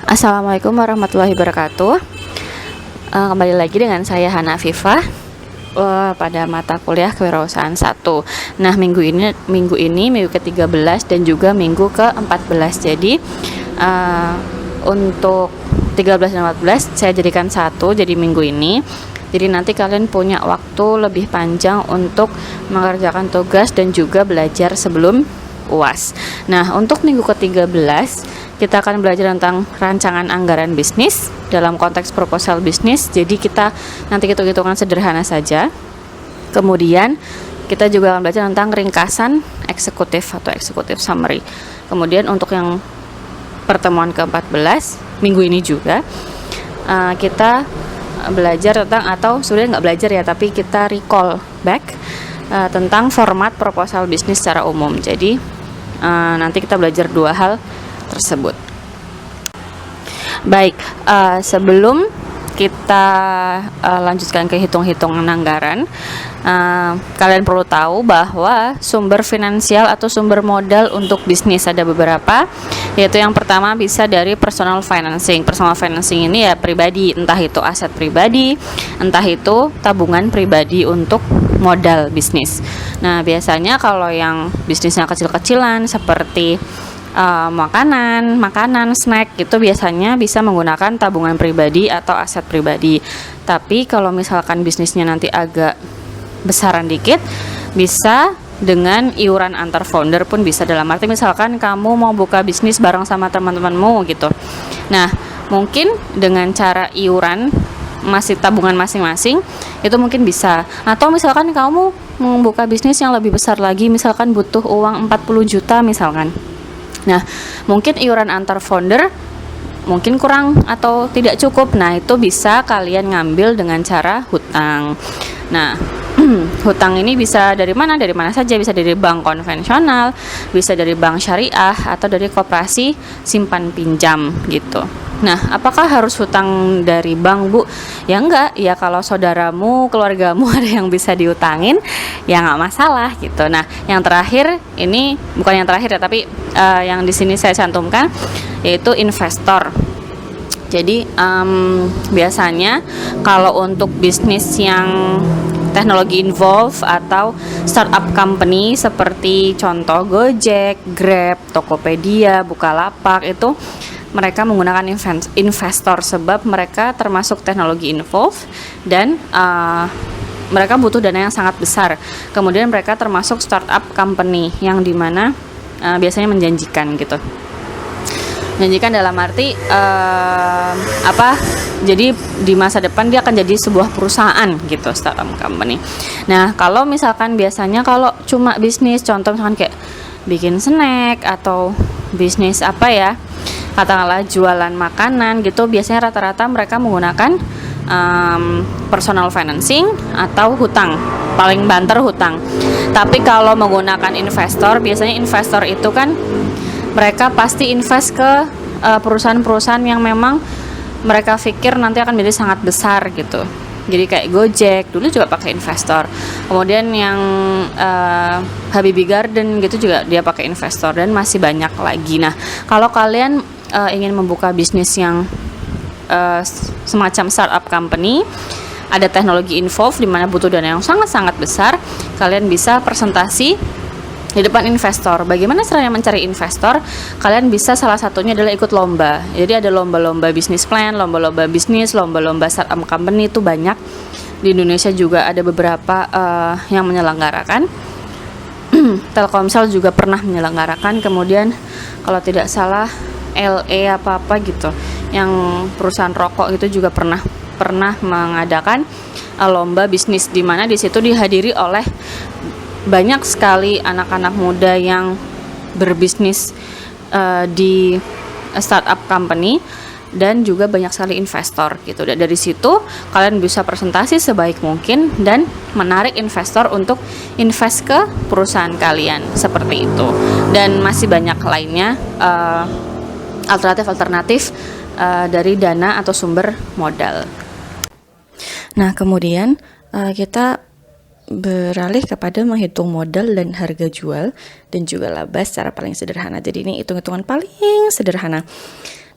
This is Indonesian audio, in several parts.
Assalamualaikum warahmatullahi wabarakatuh. Kembali lagi dengan saya Hana Afifah pada mata kuliah Kewirausahaan 1. Nah, minggu ini minggu ke-13 dan juga minggu ke-14. Jadi untuk 13 dan 14 saya jadikan satu jadi minggu ini. Jadi nanti kalian punya waktu lebih panjang untuk mengerjakan tugas dan juga belajar sebelum UAS. Nah, untuk minggu ke-13 kita akan belajar tentang rancangan anggaran bisnis dalam konteks proposal bisnis. Jadi kita nanti hitung-hitungan sederhana saja. Kemudian kita juga akan belajar tentang ringkasan eksekutif atau executive summary. Kemudian untuk yang pertemuan ke-14 minggu ini juga kita belajar tentang, atau sebenarnya nggak belajar ya, tapi kita recall back tentang format proposal bisnis secara umum. Jadi nanti kita belajar dua hal tersebut. Baik, sebelum kita lanjutkan ke hitung-hitungan anggaran, kalian perlu tahu bahwa sumber finansial atau sumber modal untuk bisnis ada beberapa, yaitu yang pertama bisa dari personal financing. Personal financing ini ya pribadi, entah itu aset pribadi, entah itu tabungan pribadi untuk modal bisnis. Nah, biasanya kalau yang bisnisnya kecil-kecilan seperti makanan, snack itu biasanya bisa menggunakan tabungan pribadi atau aset pribadi. Tapi kalau misalkan bisnisnya nanti agak besaran dikit, bisa dengan iuran antar founder pun bisa. Dalam arti misalkan kamu mau buka bisnis bareng sama teman-temanmu gitu. Nah, mungkin dengan cara iuran masih tabungan masing-masing itu mungkin bisa. Atau misalkan kamu membuka bisnis yang lebih besar lagi, misalkan butuh uang 40 juta misalkan. Nah, mungkin iuran antar founder mungkin kurang atau tidak cukup. Nah, itu bisa kalian ngambil dengan cara hutang. Nah, hutang ini bisa dari mana? Dari mana saja, bisa dari bank konvensional, bisa dari bank syariah, atau dari koperasi simpan pinjam gitu. Nah, apakah harus hutang dari bank, Bu? Ya enggak, ya kalau saudaramu, keluargamu ada yang bisa diutangin, ya nggak masalah gitu. Nah, yang terakhir ini bukan yang terakhir ya, tapi yang di sini saya cantumkan yaitu investor. Jadi biasanya kalau untuk bisnis yang teknologi involve atau startup company seperti contoh Gojek, Grab, Tokopedia, Bukalapak, itu mereka menggunakan investor sebab mereka termasuk teknologi involve dan mereka butuh dana yang sangat besar. Kemudian mereka termasuk startup company yang dimana biasanya menjanjikan gitu. Menjanjikan dalam arti jadi di masa depan dia akan jadi sebuah perusahaan gitu, startup company. Nah, kalau misalkan biasanya kalau cuma bisnis, contoh misalkan kayak bikin snack atau bisnis katakanlah jualan makanan gitu, biasanya rata-rata mereka menggunakan personal financing atau hutang, paling banter hutang. Tapi kalau menggunakan investor, biasanya investor itu kan mereka pasti invest ke perusahaan-perusahaan yang memang mereka pikir nanti akan menjadi sangat besar gitu. Jadi kayak Gojek dulu juga pakai investor. Kemudian yang Habibie Garden gitu juga dia pakai investor, dan masih banyak lagi. Nah, kalau kalian ingin membuka bisnis yang semacam startup company, ada teknologi involved di mana butuh dana yang sangat-sangat besar, kalian bisa presentasi di depan investor. Bagaimana caranya mencari investor? Kalian bisa, salah satunya adalah ikut lomba. Jadi ada lomba-lomba bisnis plan, lomba-lomba bisnis, lomba-lomba startup company, itu banyak. Di Indonesia juga ada beberapa yang menyelenggarakan. Telkomsel juga pernah menyelenggarakan. Kemudian kalau tidak salah LE apa-apa gitu, yang perusahaan rokok itu juga pernah mengadakan lomba bisnis, di mana di situ dihadiri oleh banyak sekali anak-anak muda yang berbisnis di startup company, dan juga banyak sekali investor gitu. Dan dari situ kalian bisa presentasi sebaik mungkin dan menarik investor untuk invest ke perusahaan kalian, seperti itu. Dan masih banyak lainnya alternatif dari dana atau sumber modal. Nah, kemudian kita beralih kepada menghitung modal dan harga jual dan juga laba secara paling sederhana. Jadi ini hitung-hitungan paling sederhana.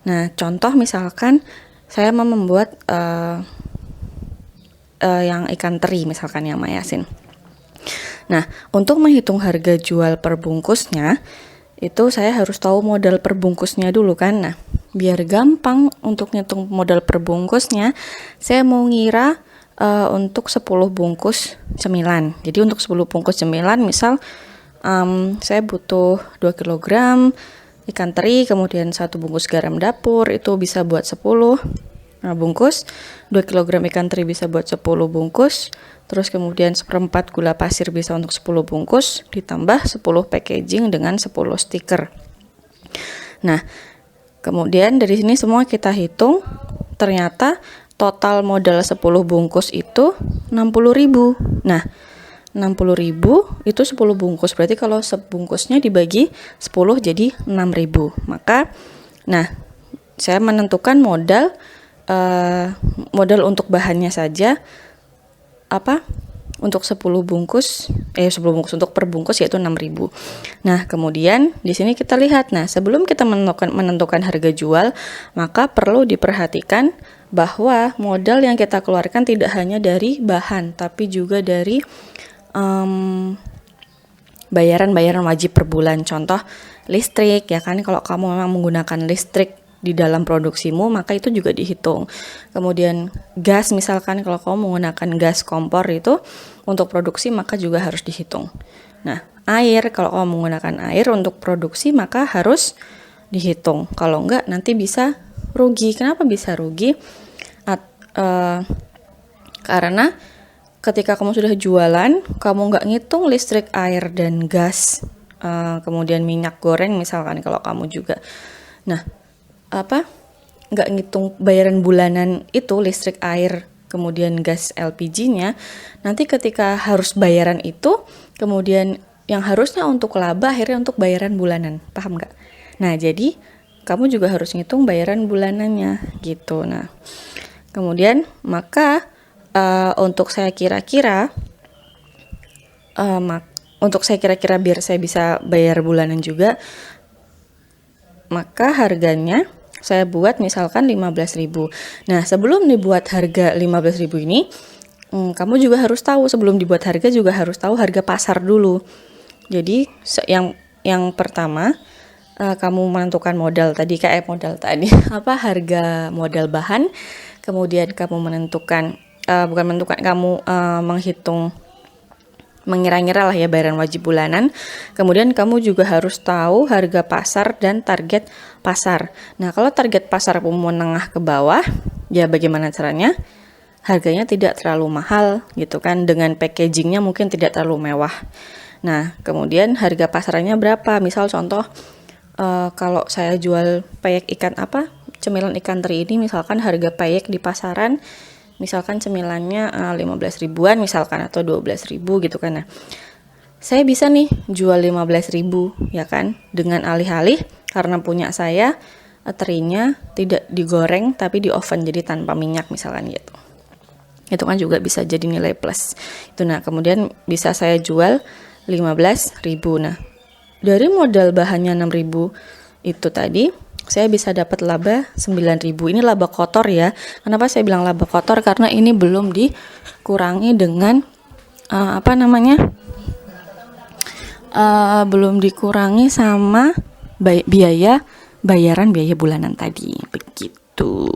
Nah, contoh misalkan saya mau membuat yang ikan teri misalkan yang Mayasin. Nah, untuk menghitung harga jual per bungkusnya, itu saya harus tahu modal per bungkusnya dulu kan. Nah, biar gampang untuk ngitung modal per bungkusnya, saya mau ngira untuk 10 bungkus cemilan. Jadi untuk 10 bungkus cemilan, misal saya butuh 2 kg ikan teri, kemudian 1 bungkus garam dapur, itu bisa buat 10 bungkus, 2 kg ikan teri bisa buat 10 bungkus, terus kemudian 1/4 gula pasir bisa untuk 10 bungkus, ditambah 10 packaging dengan 10 stiker. Nah, kemudian dari sini semua kita hitung, ternyata total modal 10 bungkus itu 60.000. Nah, 60.000 itu 10 bungkus, berarti kalau sebungkusnya dibagi 10 jadi 6.000. Maka, nah, saya menentukan modal untuk bahannya saja untuk 10 bungkus untuk per bungkus yaitu 6.000. Nah, kemudian di sini kita lihat, nah, sebelum kita menentukan harga jual, maka perlu diperhatikan bahwa modal yang kita keluarkan tidak hanya dari bahan, tapi juga dari bayaran-bayaran wajib per bulan. Contoh listrik, ya kan, kalau kamu memang menggunakan listrik di dalam produksimu, maka itu juga dihitung. Kemudian gas, misalkan kalau kamu menggunakan gas kompor itu untuk produksi, maka juga harus dihitung. Nah, air, kalau kamu menggunakan air untuk produksi, maka harus dihitung. Kalau enggak, nanti bisa rugi. Kenapa bisa rugi? Karena ketika kamu sudah jualan, kamu nggak ngitung listrik, air, dan gas, kemudian minyak goreng misalkan kalau kamu juga. Nah, nggak ngitung bayaran bulanan itu, listrik, air, kemudian gas LPG-nya, nanti ketika harus bayaran itu, kemudian yang harusnya untuk laba, akhirnya untuk bayaran bulanan. Paham nggak? Nah, jadi kamu juga harus ngitung bayaran bulanannya gitu. Nah, kemudian maka untuk saya kira-kira biar saya bisa bayar bulanan juga, maka harganya saya buat misalkan 15.000. Nah, sebelum dibuat harga 15.000 ini, kamu juga harus tahu, sebelum dibuat harga juga harus tahu harga pasar dulu. Jadi yang pertama, kamu menentukan modal tadi, harga modal bahan, kemudian kamu menghitung, mengira-ngira lah ya bayaran wajib bulanan. Kemudian kamu juga harus tahu harga pasar dan target pasar. Nah, kalau target pasar menengah ke bawah, ya bagaimana caranya? Harganya tidak terlalu mahal gitu kan, dengan packagingnya mungkin tidak terlalu mewah. Nah, kemudian harga pasarannya berapa? Misal contoh, kalau saya jual peyek cemilan ikan teri ini, misalkan harga peyek di pasaran misalkan cemilannya 15 ribuan misalkan, atau 12 ribu gitu kan. Nah, saya bisa nih jual 15 ribu ya kan, dengan alih-alih karena punya saya terinya tidak digoreng tapi di oven, jadi tanpa minyak misalkan gitu. Itu kan juga bisa jadi nilai plus itu. Nah, kemudian bisa saya jual 15 ribu. Nah, dari modal bahannya 6 ribu itu tadi, saya bisa dapat laba 9.000. Ini laba kotor ya. Kenapa saya bilang laba kotor? Karena ini belum dikurangi dengan belum dikurangi sama bayaran biaya bulanan tadi. Begitu.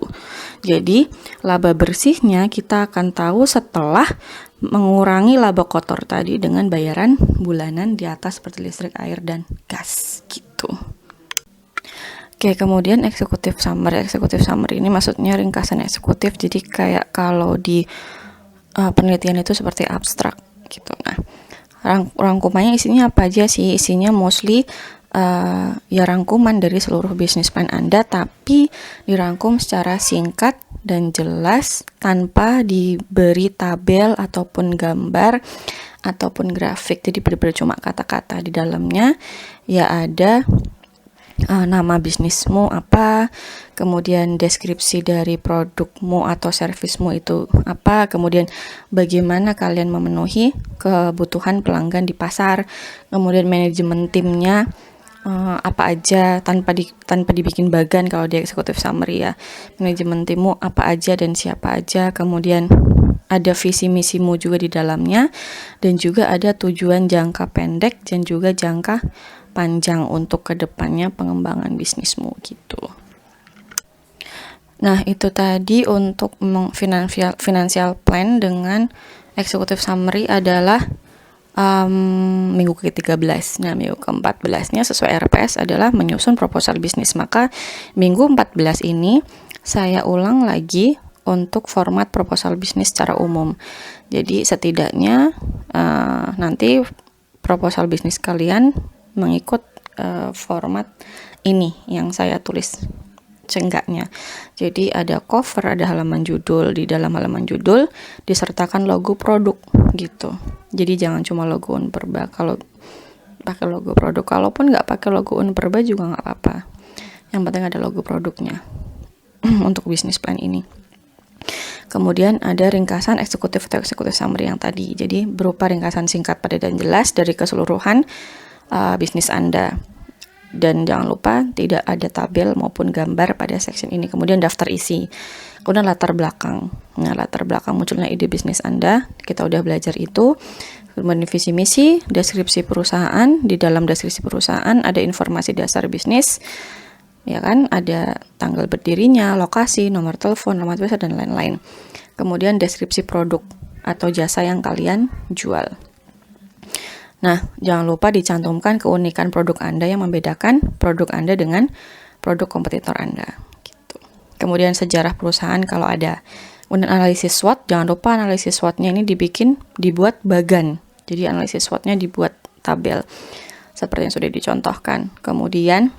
Jadi laba bersihnya kita akan tahu setelah mengurangi laba kotor tadi dengan bayaran bulanan di atas seperti listrik, air, dan gas gitu. Oke, kemudian executive summary. Executive summary ini maksudnya ringkasan eksekutif. Jadi kayak kalau di penelitian itu seperti abstrak gitu. Nah, rangkumannya isinya apa aja sih? Isinya mostly ya rangkuman dari seluruh bisnis plan Anda, tapi dirangkum secara singkat dan jelas tanpa diberi tabel ataupun gambar ataupun grafik. Jadi benar-benar cuma kata-kata. Di dalamnya ya ada nama bisnismu apa, kemudian deskripsi dari produkmu atau servismu itu apa, kemudian bagaimana kalian memenuhi kebutuhan pelanggan di pasar, kemudian manajemen timnya apa aja tanpa dibikin bagan kalau di executive summary ya. Manajemen timmu apa aja dan siapa aja, kemudian ada visi misimu juga di dalamnya, dan juga ada tujuan jangka pendek dan juga jangka panjang untuk kedepannya pengembangan bisnismu gitu. Nah, itu tadi untuk financial plan dengan executive summary adalah minggu ke-13. Nah, minggu ke-14-nya sesuai RPS adalah menyusun proposal bisnis. Maka minggu 14 ini saya ulang lagi untuk format proposal bisnis secara umum. Jadi setidaknya nanti proposal bisnis kalian mengikut format ini yang saya tulis seenggaknya. Jadi ada cover, ada halaman judul, di dalam halaman judul disertakan logo produk gitu. Jadi jangan cuma logo Unperba. Kalau pakai logo produk, kalaupun nggak pakai logo Unperba juga nggak apa-apa. Yang penting ada logo produknya untuk bisnis plan ini. Kemudian ada ringkasan eksekutif atau eksekutif summary yang tadi. Jadi berupa ringkasan singkat, padat dan jelas dari keseluruhan bisnis Anda. Dan jangan lupa tidak ada tabel maupun gambar pada section ini. Kemudian daftar isi. Kemudian latar belakang. Nah, latar belakang munculnya ide bisnis Anda. Kita udah belajar itu. Kemudian visi misi, deskripsi perusahaan. Di dalam deskripsi perusahaan ada informasi dasar bisnis. Ya kan, ada tanggal berdirinya, lokasi, nomor telepon, nomor website, dan lain-lain. Kemudian deskripsi produk atau jasa yang kalian jual. Nah, jangan lupa dicantumkan keunikan produk Anda yang membedakan produk Anda dengan produk kompetitor Anda. Gitu. Kemudian sejarah perusahaan kalau ada. Kemudian analisis SWOT, jangan lupa analisis SWOT-nya ini dibuat bagan. Jadi analisis SWOT-nya dibuat tabel seperti yang sudah dicontohkan. Kemudian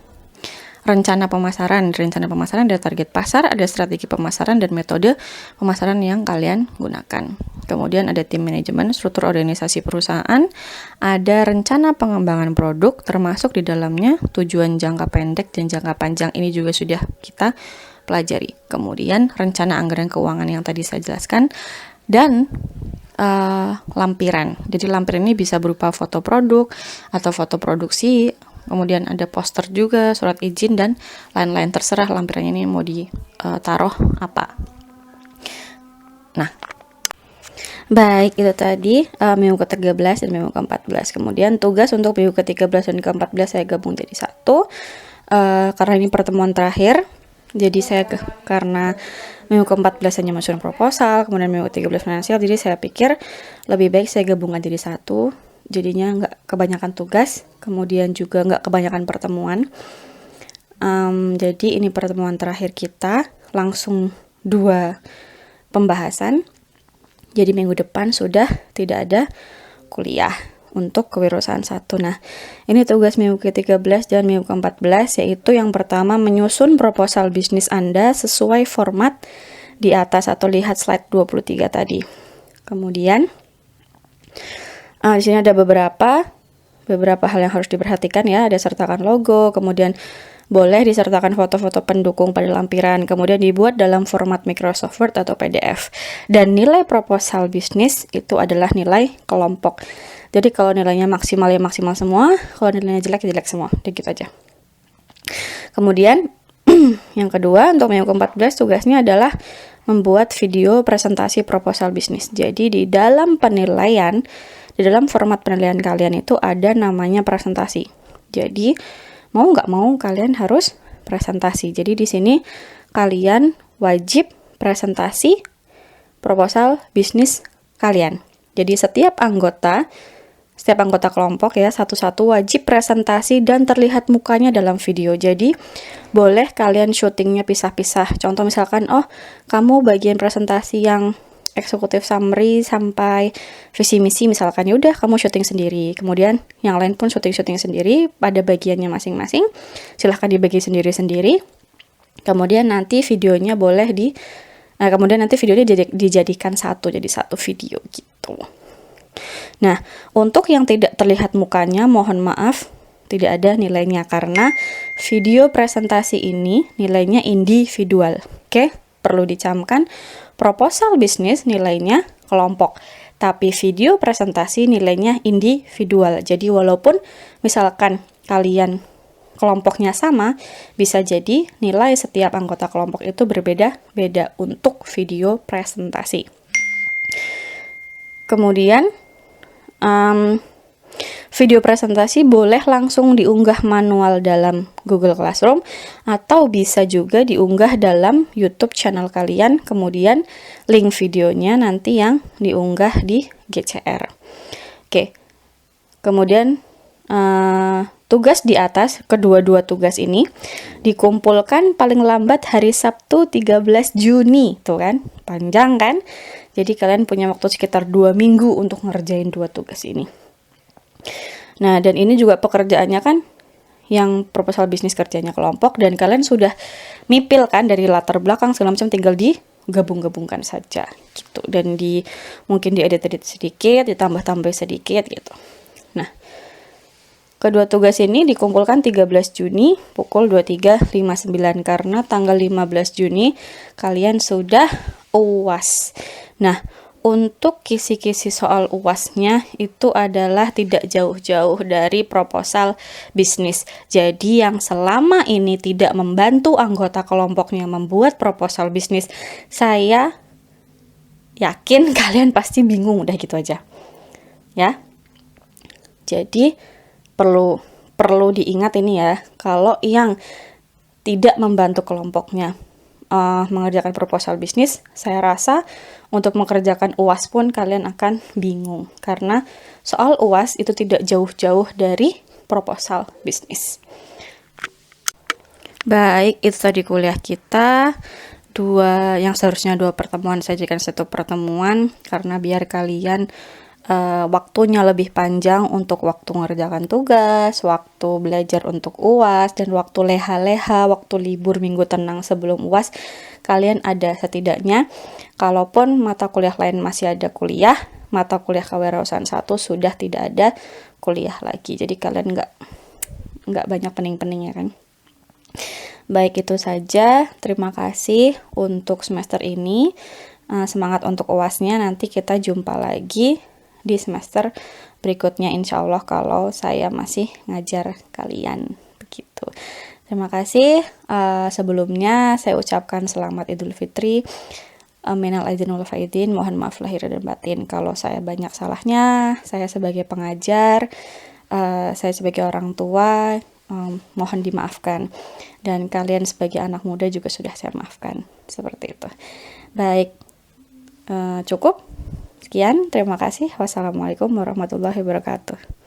rencana pemasaran ada target pasar, ada strategi pemasaran dan metode pemasaran yang kalian gunakan. Kemudian ada tim manajemen, struktur organisasi perusahaan, ada rencana pengembangan produk, termasuk di dalamnya tujuan jangka pendek dan jangka panjang. Ini juga sudah kita pelajari. Kemudian rencana anggaran keuangan yang tadi saya jelaskan, dan lampiran. Jadi lampiran ini bisa berupa foto produk atau foto produksi. Kemudian ada poster juga, surat izin, dan lain-lain. Terserah lampirannya ini mau ditaruh apa. Nah, baik, itu tadi minggu ke-13 dan minggu ke-14. Kemudian tugas untuk minggu ke-13 dan ke-14 saya gabung jadi satu. Karena ini pertemuan terakhir, jadi saya karena minggu ke-14 hanya menyusun proposal, kemudian minggu ke-13 finansial, jadi saya pikir lebih baik saya gabungkan jadi satu. Jadinya nggak kebanyakan tugas, kemudian juga nggak kebanyakan pertemuan. Jadi ini pertemuan terakhir kita, langsung 2 pembahasan. Jadi minggu depan sudah tidak ada kuliah untuk kewirausahaan 1. Nah, ini tugas minggu ke-13 dan minggu ke-14, yaitu yang pertama menyusun proposal bisnis Anda sesuai format di atas atau lihat slide 23 tadi. Kemudian di sini ada beberapa hal yang harus diperhatikan ya. Ada sertakan logo, kemudian boleh disertakan foto-foto pendukung pada lampiran, kemudian dibuat dalam format Microsoft Word atau PDF. Dan nilai proposal bisnis itu adalah nilai kelompok. Jadi kalau nilainya maksimal ya maksimal semua, kalau nilainya jelek ya jelek semua. Udah gitu aja. Kemudian yang kedua, untuk minggu ke-14 tugasnya adalah membuat video presentasi proposal bisnis. Jadi di dalam penilaian, di dalam format penilaian kalian itu ada namanya presentasi. Jadi mau nggak mau kalian harus presentasi. Jadi di sini kalian wajib presentasi proposal bisnis kalian. Jadi setiap anggota kelompok ya satu-satu wajib presentasi dan terlihat mukanya dalam video. Jadi boleh kalian syutingnya pisah-pisah. Contoh misalkan, kamu bagian presentasi yang eksekutif summary sampai visi misi misalkan, ya udah kamu syuting sendiri. Kemudian yang lain pun syuting sendiri pada bagiannya masing-masing. Silahkan dibagi sendiri-sendiri. Kemudian nanti videonya dijadikan jadi satu video gitu. Nah, untuk yang tidak terlihat mukanya, mohon maaf, tidak ada nilainya karena video presentasi ini nilainya individual. Oke, perlu dicamkan, proposal bisnis nilainya kelompok, tapi video presentasi nilainya individual. Jadi walaupun misalkan kalian kelompoknya sama, bisa jadi nilai setiap anggota kelompok itu berbeda-beda untuk video presentasi. Kemudian, video presentasi boleh langsung diunggah manual dalam Google Classroom atau bisa juga diunggah dalam YouTube channel kalian, kemudian link videonya nanti yang diunggah di GCR. Oke, kemudian tugas di atas, kedua-dua tugas ini dikumpulkan paling lambat hari Sabtu 13 Juni, tuh kan, panjang kan? Jadi kalian punya waktu sekitar 2 minggu untuk ngerjain 2 tugas ini. Nah, dan ini juga pekerjaannya kan yang proposal bisnis kerjanya kelompok, dan kalian sudah mipil kan dari latar belakang segala macam, tinggal digabung-gabungkan saja gitu, dan mungkin diedit-edit sedikit, ditambah-tambah sedikit gitu. Nah, kedua tugas ini dikumpulkan 13 Juni pukul 23.59 karena tanggal 15 Juni kalian sudah UAS. Nah, untuk kisi-kisi soal UASnya itu adalah tidak jauh-jauh dari proposal bisnis. Jadi yang selama ini tidak membantu anggota kelompoknya membuat proposal bisnis, saya yakin kalian pasti bingung, udah gitu aja. Ya. Jadi perlu diingat ini ya, kalau yang tidak membantu kelompoknya mengerjakan proposal bisnis, saya rasa untuk mengerjakan UAS pun kalian akan bingung, karena soal UAS itu tidak jauh-jauh dari proposal bisnis. Baik, itu tadi kuliah kita. Yang seharusnya 2 pertemuan saya jadikan 1 pertemuan, karena biar kalian waktunya lebih panjang untuk waktu mengerjakan tugas, waktu belajar untuk UAS, dan waktu leha-leha, waktu libur minggu tenang sebelum UAS, kalian ada setidaknya. Kalaupun mata kuliah lain masih ada kuliah, mata kuliah kewirausahaan 1 sudah tidak ada kuliah lagi. Jadi kalian nggak banyak pening-pening ya kan. Baik, itu saja. Terima kasih untuk semester ini. Semangat untuk UASnya. Nanti kita jumpa lagi di semester berikutnya, insya Allah, kalau saya masih ngajar kalian begitu. Terima kasih. Sebelumnya saya ucapkan selamat Idul Fitri. Minal aidin wal faizin, mohon maaf lahir dan batin kalau saya banyak salahnya. Saya sebagai pengajar, saya sebagai orang tua, mohon dimaafkan, dan kalian sebagai anak muda juga sudah saya maafkan, seperti itu. Baik, cukup. Sekian, terima kasih. Wassalamualaikum warahmatullahi wabarakatuh.